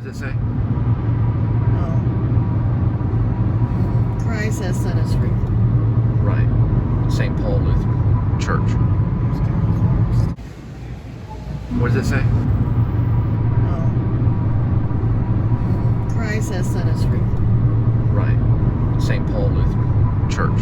What does it say? Oh. Christ has set us free. Right. St. Paul Lutheran Church. What does it say? Oh. Christ has set us free. Right. St. Paul Lutheran Church.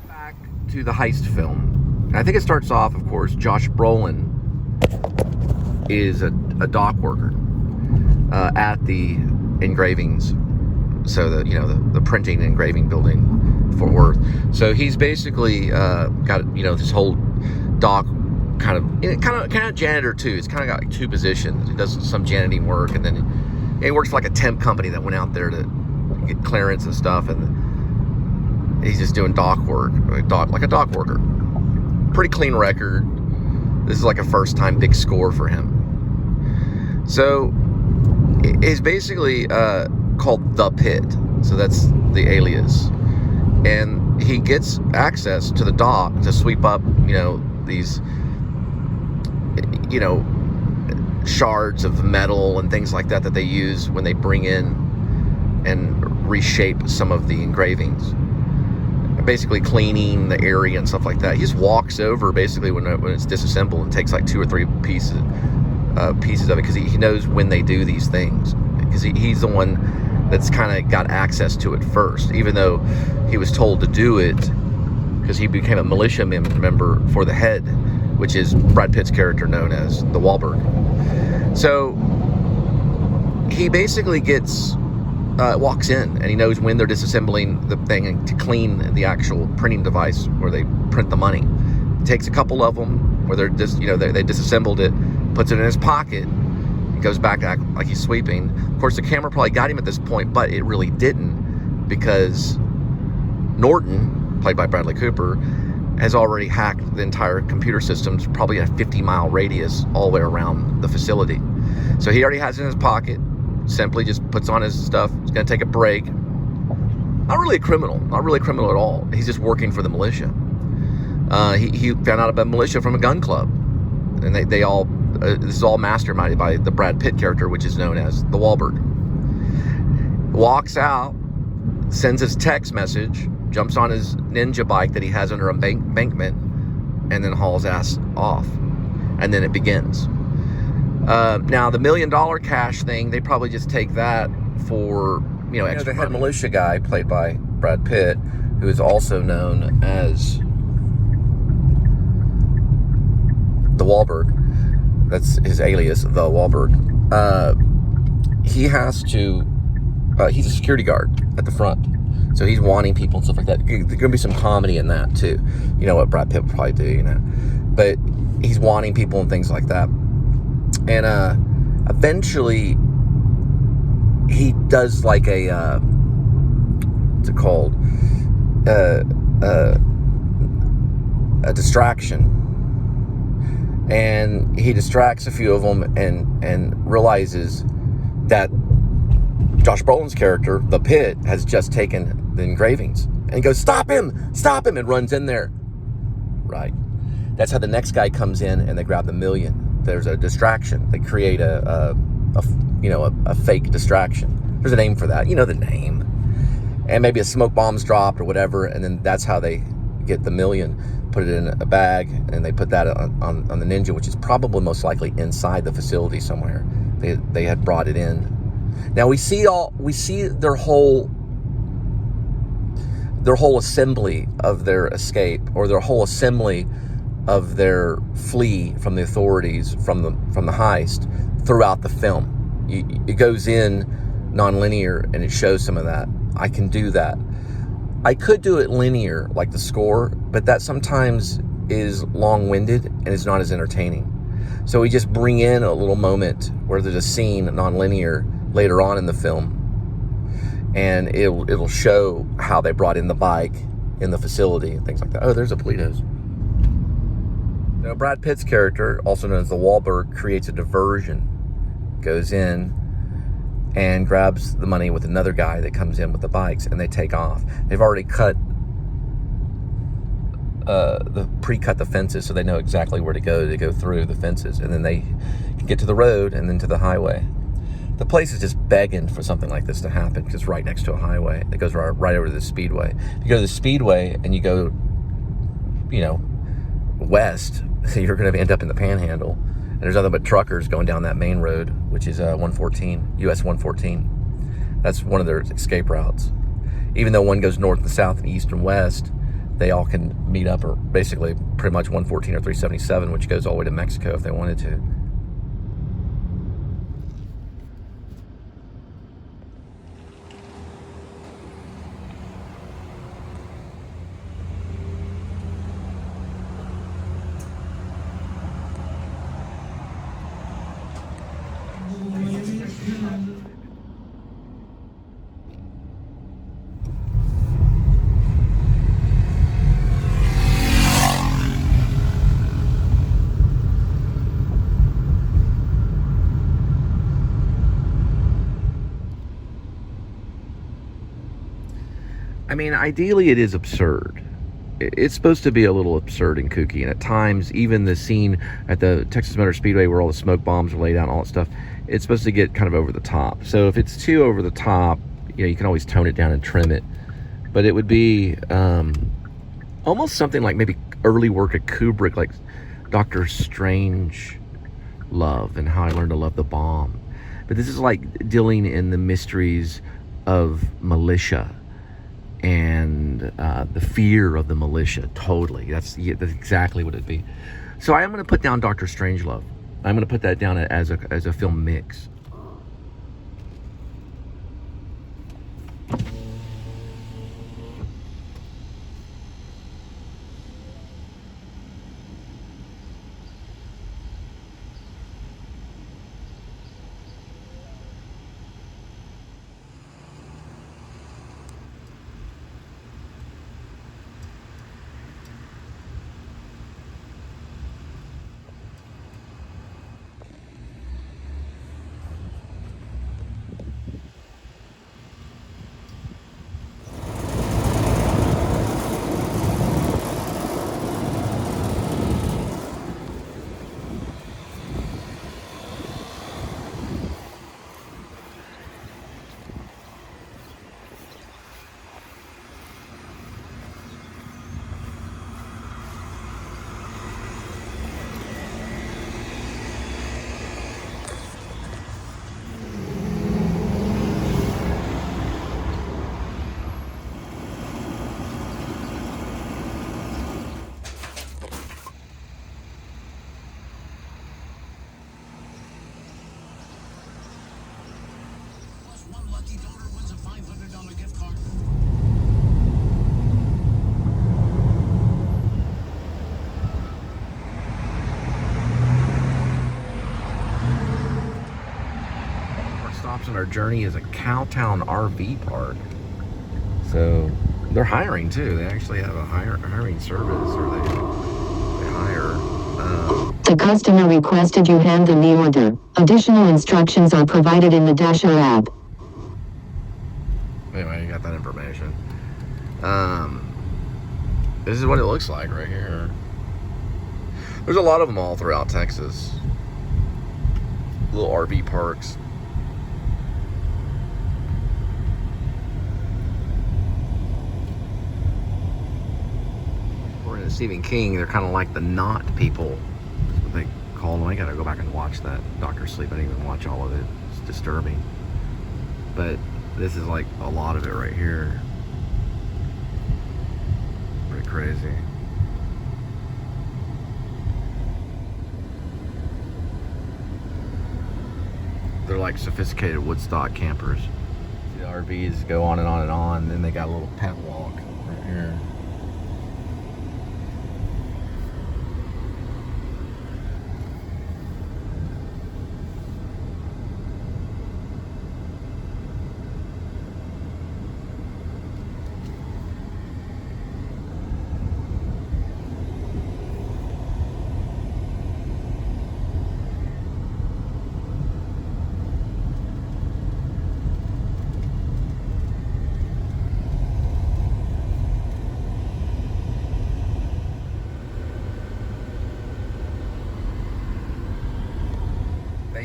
Back to the heist film. And I think it starts off, of course, Josh Brolin is a dock worker at the engravings, so the printing and engraving building, Fort Worth. So he's basically got this whole dock kind of janitor too. It's kind of got like two positions. He does some janiting work, and then he works for like a temp company that went out there to get clearance and stuff, and he's just doing dock work, like a dock worker. Pretty clean record. This is like a first time big score for him. So it's basically called The Pit. So that's the alias. And he gets access to the dock to sweep up, these, shards of metal and things like that they use when they bring in and reshape some of the engravings. Basically cleaning the area and stuff like that. He just walks over basically when it's disassembled and takes like 2 or 3 pieces of it, because he knows when they do these things, because he's the one that's kind of got access to it first, even though he was told to do it because he became a militia member for the Head, which is Brad Pitt's character known as the Wahlberg. So he basically walks in, and he knows when they're disassembling the thing and to clean the actual printing device where they print the money. He takes a couple of them where they disassembled it, puts it in his pocket, and goes back to act like he's sweeping. Of course, the camera probably got him at this point, but it really didn't, because Norton, played by Bradley Cooper, has already hacked the entire computer systems, probably in a 50-mile radius all the way around the facility. So he already has it in his pocket. Simply just puts on his stuff. He's going to take a break. Not really a criminal at all. He's just working for the militia. He found out about militia from a gun club, and they all this is all masterminded by the Brad Pitt character, which is known as the Wahlberg. Walks out, sends his text message, jumps on his ninja bike that he has under an embankment, and then hauls ass off. And then it begins. Now, the $1 million cash thing, they probably just take that for, extra. The head militia guy, played by Brad Pitt, who is also known as the Wahlberg. That's his alias, the Wahlberg. He's a security guard at the front. So he's wanting people and stuff like that. There's going to be some comedy in that, too. You know what Brad Pitt would probably do, But he's wanting people and things like that. And eventually he does like a what's it called, a distraction, and he distracts a few of them and realizes that Josh Brolin's character, the Pit, has just taken the engravings, and he goes, stop him, and runs in there. Right. That's how the next guy comes in, and they grab the $1 million. There's a distraction. They create a fake distraction. There's a name for that. You know the name. And maybe a smoke bomb's dropped or whatever, and then that's how they get the $1 million. Put it in a bag, and they put that on the Ninja, which is probably most likely inside the facility somewhere. They had brought it in. Now we see their whole assembly of their escape, or their whole assembly of their flee from the authorities from the heist throughout the film. It goes in non-linear, and it shows some of that. I can do that. I could do it linear like the score, but that sometimes is long-winded and it's not as entertaining. So we just bring in a little moment where there's a scene non-linear later on in the film, and it'll show how they brought in the bike in the facility and things like that. Oh, there's a Politos. Now, Brad Pitt's character, also known as the Wahlberg, creates a diversion, goes in and grabs the money with another guy that comes in with the bikes, and they take off. They've already pre-cut the fences, so they know exactly where to go. They go through the fences, and then they can get to the road and then to the highway. The place is just begging for something like this to happen because it's right next to a highway that goes right over to the speedway. If you go to the speedway and you go, west, you're going to end up in the Panhandle, and there's nothing but truckers going down that main road, which is 114, US 114. That's one of their escape routes. Even though one goes north and south and east and west, they all can meet up, or basically pretty much 114 or 377, which goes all the way to Mexico if they wanted to. I mean, ideally it is absurd. It's supposed to be a little absurd and kooky, and at times, even the scene at the Texas Motor Speedway where all the smoke bombs are laid out and all that stuff, it's supposed to get kind of over the top. So if it's too over the top, you can always tone it down and trim it. But it would be almost something like maybe early work at Kubrick, like Dr. Strange Love and How I Learned to Love the Bomb. But this is like dealing in the mysteries of militia and the fear of the militia. Totally, that's exactly what it'd be. So I am going to put down Dr. Strangelove. I'm going to put that down as a film mix. On our journey is a Cowtown RV park. So they're hiring too. They actually have a hiring service, or they hire. The customer requested you hand them the order. Additional instructions are provided in the Dasher app. Anyway, you got that information. This is what it looks like right here. There's a lot of them all throughout Texas. Little RV parks. Stephen King, they're kind of like the not people. That's what they call them. I gotta go back and watch that Dr. Sleep. I didn't even watch all of it. It's disturbing. But this is like a lot of it right here. Pretty crazy. They're like sophisticated Woodstock campers. The RVs go on and on and on, and then they got a little pet walk right here.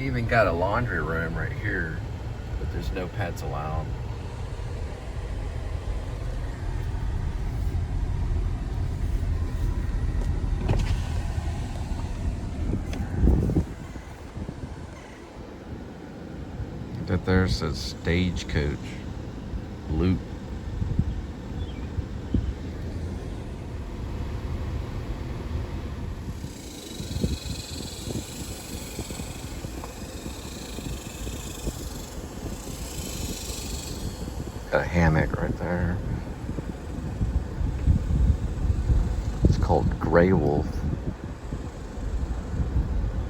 They even got a laundry room right here, but there's no pets allowed. That there says Stagecoach Loop. Got a hammock right there. It's called Grey Wolf.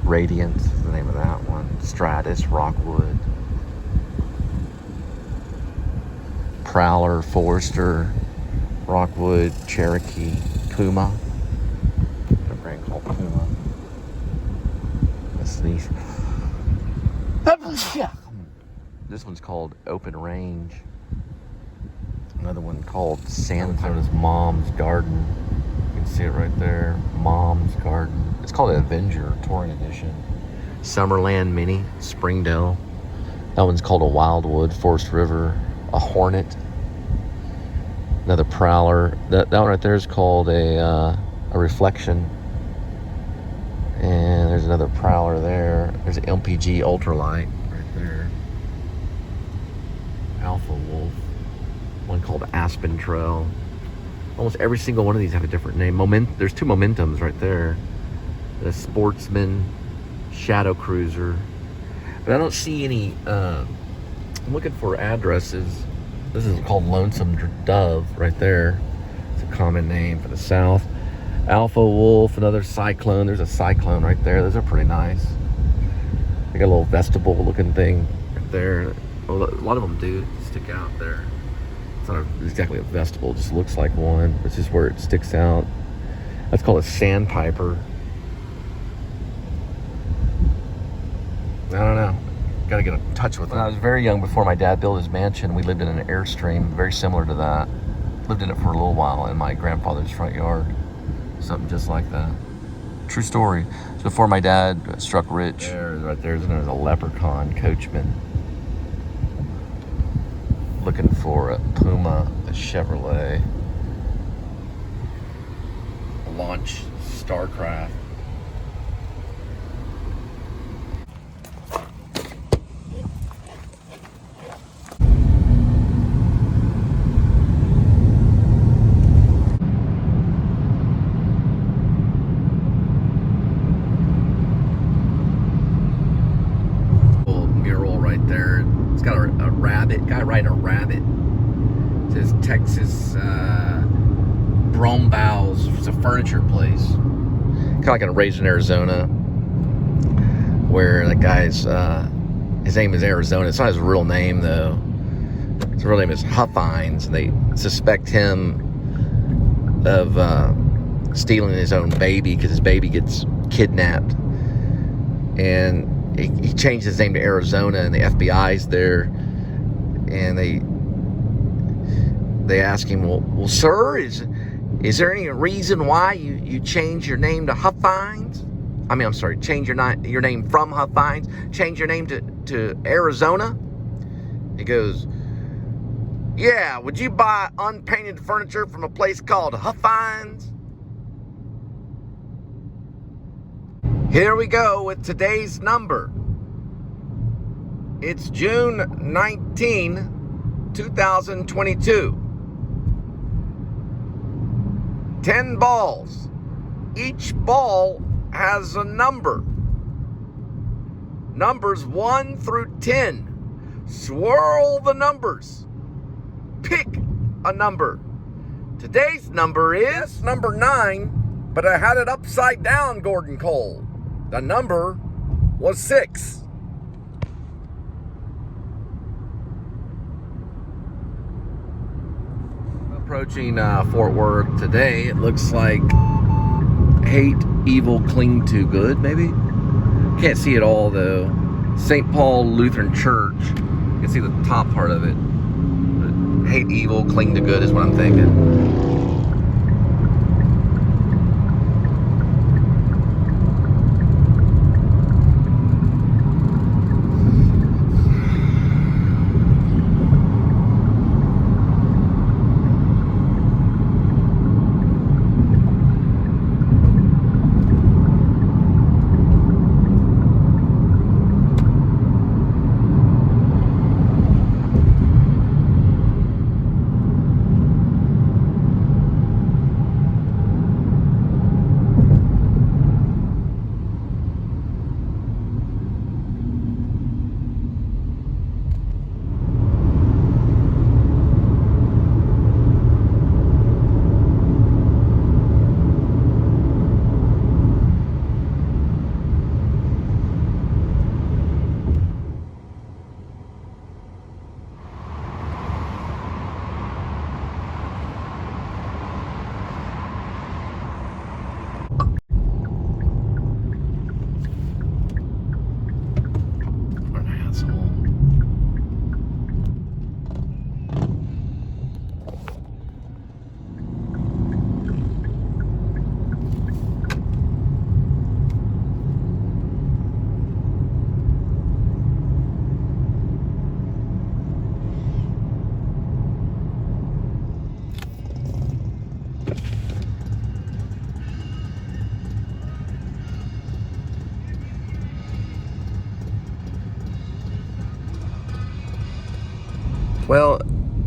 Radiance is the name of that one. Stratus, Rockwood. Prowler, Forester, Rockwood, Cherokee, Puma. A brand called Puma. That's these. This one's called Open Range. Another one called Sandpiper's Mom's Garden. You can see it right there. Mom's Garden. It's called the Avenger Touring Edition. Summerland Mini, Springdale. That one's called a Wildwood, Forest River. A Hornet. Another Prowler. That one right there is called a Reflection. And there's another Prowler there. There's an MPG Ultralight right there. Alpha Wolf. One called Aspen Trail. Almost every single one of these have a different name. There's two Momentums right there. The Sportsman, Shadow Cruiser. But I don't see any, I'm looking for addresses. This is called Lonesome Dove right there. It's a common name for the South. Alpha Wolf, another Cyclone. There's a Cyclone right there. Those are pretty nice. They got a little vestibule looking thing right there. Well, a lot of them do stick out there. It's not exactly a vestibule, it just looks like one. It's just where it sticks out. That's called a Sandpiper. I don't know. Gotta get in touch with them. When I was very young, before my dad built his mansion, we lived in an Airstream very similar to that. Lived in it for a little while in my grandfather's front yard. Something just like that. True story. So before my dad struck rich, right there's a Leprechaun Coachman. Looking for a Puma, a Chevrolet, a Launch Starcraft. Mural right there. It's got a rabbit, guy riding a rabbit. It says Texas Brombaus. It's a furniture place. Kind of like in Raised in Arizona, where the guy's, his name is Arizona. It's not his real name though. His real name is Huffines, and they suspect him of stealing his own baby because his baby gets kidnapped. And he changed his name to Arizona, and the FBI's there, and they ask him, well, sir, is there any reason why you changed your name to Huffines? I mean, I'm sorry, change your name from Huffines, change your name to Arizona? He goes, yeah, would you buy unpainted furniture from a place called Huffines? Here we go with today's number. It's June 19, 2022. 10 balls. Each ball has a number. Numbers 1 through 10. Swirl the numbers. Pick a number. Today's number is number 9, but I had it upside down, Gordon Cole. The number was 6. Approaching Fort Worth today. It looks like Hate, Evil, Cling to Good, maybe? Can't see it all though. St. Paul Lutheran Church. You can see the top part of it. But Hate, Evil, Cling to Good is what I'm thinking.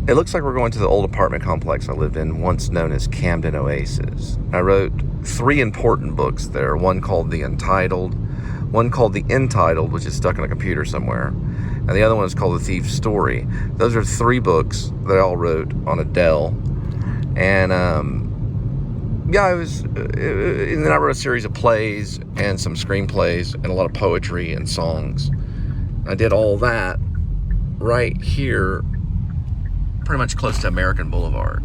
It looks like we're going to the old apartment complex I lived in, once known as Camden Oasis. I wrote 3 important books there, one called The Entitled, one called The Entitled, which is stuck in a computer somewhere, and the other one is called The Thief's Story. Those are 3 books that I all wrote on a Dell. And and then I wrote a series of plays and some screenplays and a lot of poetry and songs. I did all that right here, pretty much close to American Boulevard,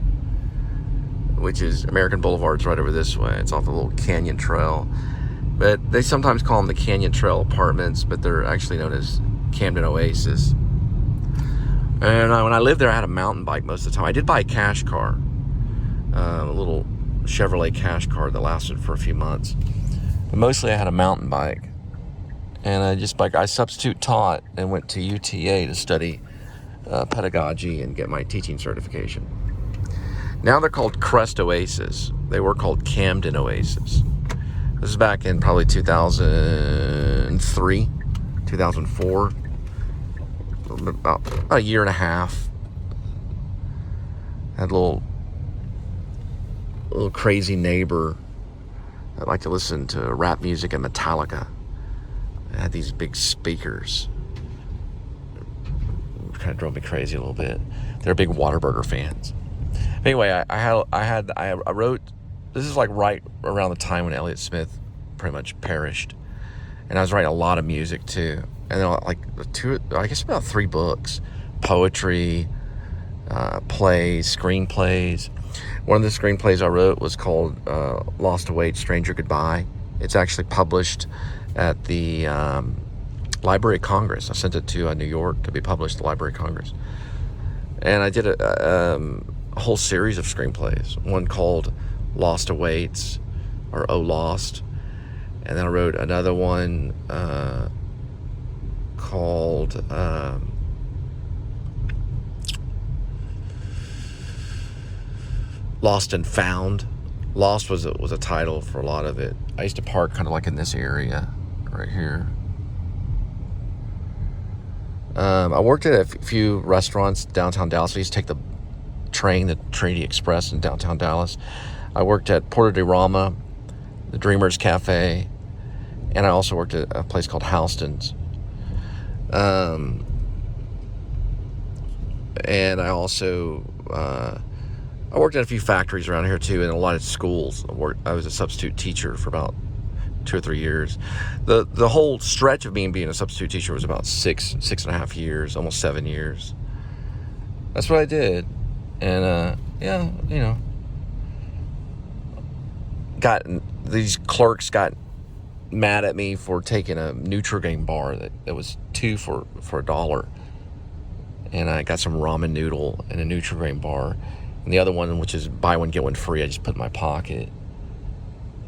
which is, American Boulevard's right over this way. It's off the little canyon trail. But they sometimes call them the Canyon Trail Apartments, but they're actually known as Camden Oasis. And when I lived there, I had a mountain bike most of the time. I did buy a cash car, a little Chevrolet cash car that lasted for a few months. But mostly I had a mountain bike. And I substitute taught and went to UTA to study pedagogy and get my teaching certification. Now they're called Crest Oasis. They were called Camden Oasis. This is back in probably 2003, 2004, about a year and a half. Had a little crazy neighbor that liked to listen to rap music and Metallica. It had these big speakers. It kind of drove me crazy a little bit. They're big Whataburger fans. Anyway, I wrote. This is like right around the time when Elliott Smith pretty much perished, and I was writing a lot of music too. And then about 3 books, poetry, plays, screenplays. One of the screenplays I wrote was called Lost Await, Stranger Goodbye. It's actually published at the Library of Congress. I sent it to New York to be published at the Library of Congress. And I did a whole series of screenplays. One called Lost Awaits, or Oh Lost. And then I wrote another one called Lost and Found. Lost was a title for a lot of it. I used to park kind of like in this area right here. I worked at a few restaurants downtown Dallas. I used to take the train, the Trinity Express in downtown Dallas. I worked at Porta de Rama, the Dreamers Cafe, and I also worked at a place called Houston's. And I also I worked at a few factories around here too, and a lot of schools. I was a substitute teacher for about 2 or 3 years. The whole stretch of being a substitute teacher was about 6.5 years, almost 7 years. That's what I did. And these clerks got mad at me for taking a Nutri-Grain bar that was 2 for $1. And I got some ramen noodle and a Nutri-Grain bar. And the other one, which is buy one, get one free, I just put in my pocket.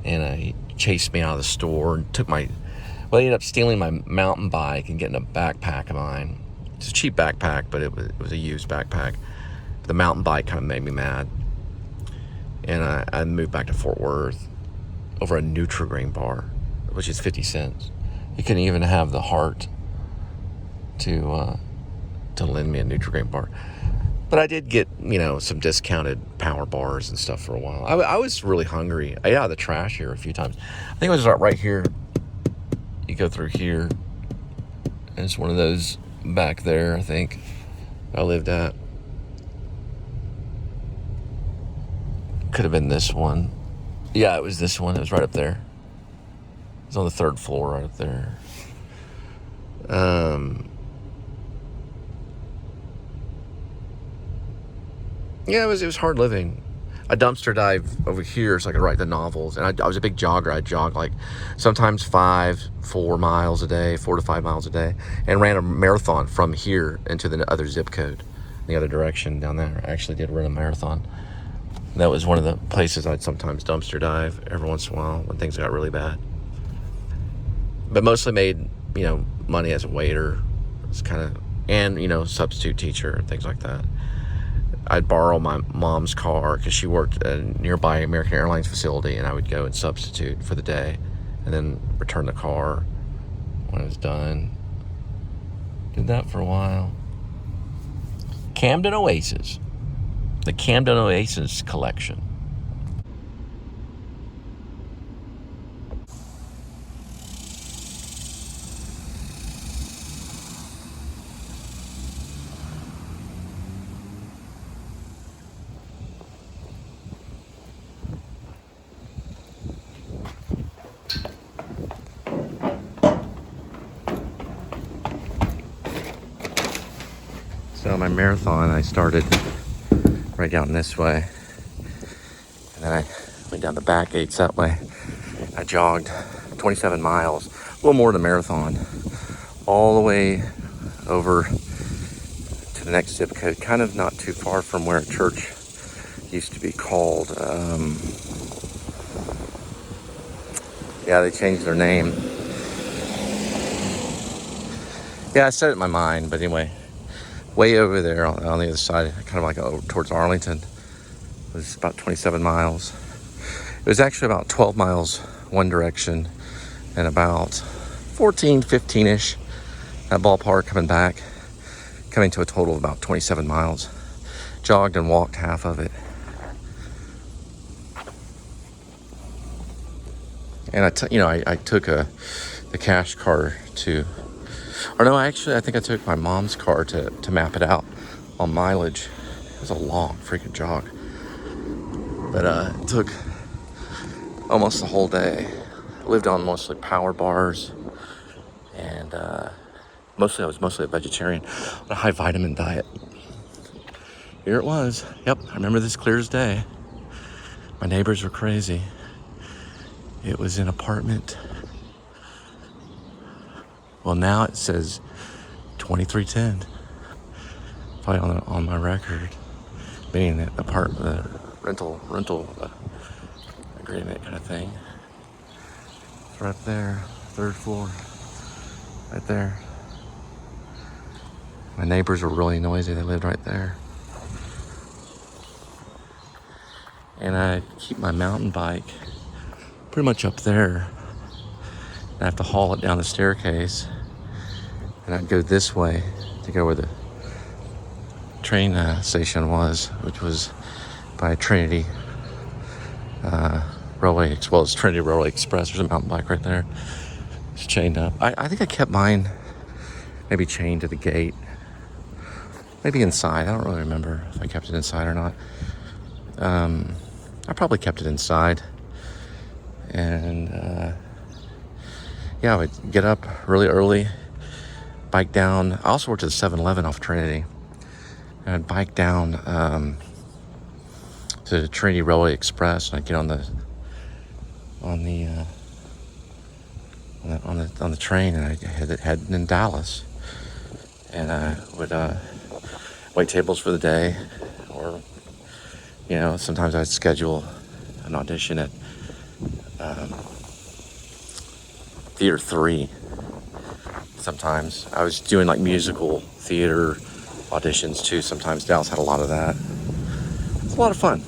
And he chased me out of the store and they ended up stealing my mountain bike and getting a backpack of mine. It's a cheap backpack, but it was a used backpack. The mountain bike kind of made me mad. And I moved back to Fort Worth over a Nutri-Grain bar, which is 50 cents. He couldn't even have the heart to lend me a Nutri-Grain bar. But I did get, some discounted power bars and stuff for a while. I was really hungry. I ate out of the trash here a few times. I think it was right here. You go through here. And it's one of those back there, I think, I lived at. Could have been this one. Yeah, it was this one. It was right up there. It was on the 3rd floor right up there. Yeah, it was hard living. I dumpster dive over here so I could write the novels. And I was a big jogger. I'd jog like sometimes 4 miles a day, 4 to 5 miles a day, and ran a marathon from here into the other zip code, the other direction down there. I actually did run a marathon. That was one of the places I'd sometimes dumpster dive every once in a while when things got really bad. But mostly made, money as a waiter. It's and substitute teacher and things like that. I'd borrow my mom's car because she worked at a nearby American Airlines facility, and I would go and substitute for the day and then return the car when it was done. Did that for a while. Camden Oasis. The Camden Oasis collection. So my marathon, I started right down this way, and then I went down the back gates that way. I jogged 27 miles, a little more than a marathon, all the way over to the next zip code, kind of not too far from where a church used to be called. Yeah, they changed their name. Yeah, I said it in my mind, but anyway, way over there on the other side, kind of like towards Arlington, was about 27 miles. It was actually about 12 miles one direction and about 14, 15-ish, that ballpark coming back, coming to a total of about 27 miles. Jogged and walked half of it. And I took the cash car to, or no, actually, I think I took my mom's car to map it out on mileage. It was a long freaking jog. But it took almost the whole day. I lived on mostly power bars, and I was mostly a vegetarian on a high vitamin diet. Here it was. Yep, I remember this clear as day. My neighbors were crazy. It was an apartment. Well, now it says 2310. Probably on my record, meaning that the rental agreement kind of thing. It's right there, 3rd floor, right there. My neighbors were really noisy. They lived right there. And I keep my mountain bike pretty much up there. I have to haul it down the staircase, and I'd go this way to go where the train station was, which was by Trinity Railway, well, it's Trinity Railway Express. There's a mountain bike right there. It's chained up. I think I kept mine maybe chained to the gate, maybe inside. I don't really remember if I kept it inside or not. I probably kept it inside. And yeah, I would get up really early, bike down. I also worked at the 7-Eleven off Trinity, and I'd bike down to the Trinity Railway Express, and I'd get on the train, and I'd head in Dallas, and I would wait tables for the day, or sometimes I'd schedule an audition at Theater 3. Sometimes I was doing like musical theater auditions too. Sometimes Dallas had a lot of that. It's a lot of fun.